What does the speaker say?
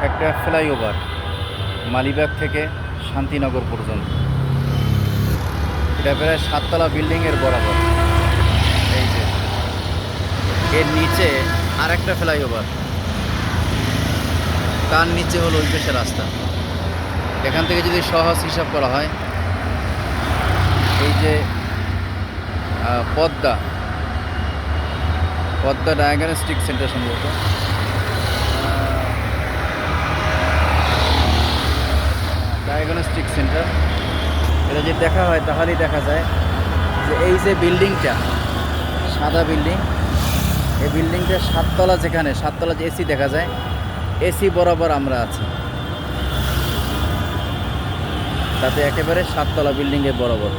একটা ফ্লাইওভার মালিবাগ থেকে শান্তিনগর পর্যন্ত। এটা প্রায় 7 তলা বিল্ডিংয়ের বরাবর। এই যে এর নিচে আরেকটা ফ্লাইওভার, তার নিচে হলো ওই পাশে রাস্তা। এখান থেকে যদি সহজ হিসাব করা হয়, এই যে পদ্মা পদ্মা ডায়াগনস্টিক সেন্টার, সম্ভবত ডায়াগনস্টিক সেন্টার, এটা যদি দেখা হয় তাহলেই দেখা যায় যে এই যে বিল্ডিংটা, সাদা বিল্ডিং, এই বিল্ডিংটা 7 তলা, যেখানে 7 তলা যে এসি দেখা যায়, এসি বরাবর আমরা আছি, তাতে একেবারে 7 তলা বিল্ডিংয়ের বরাবর।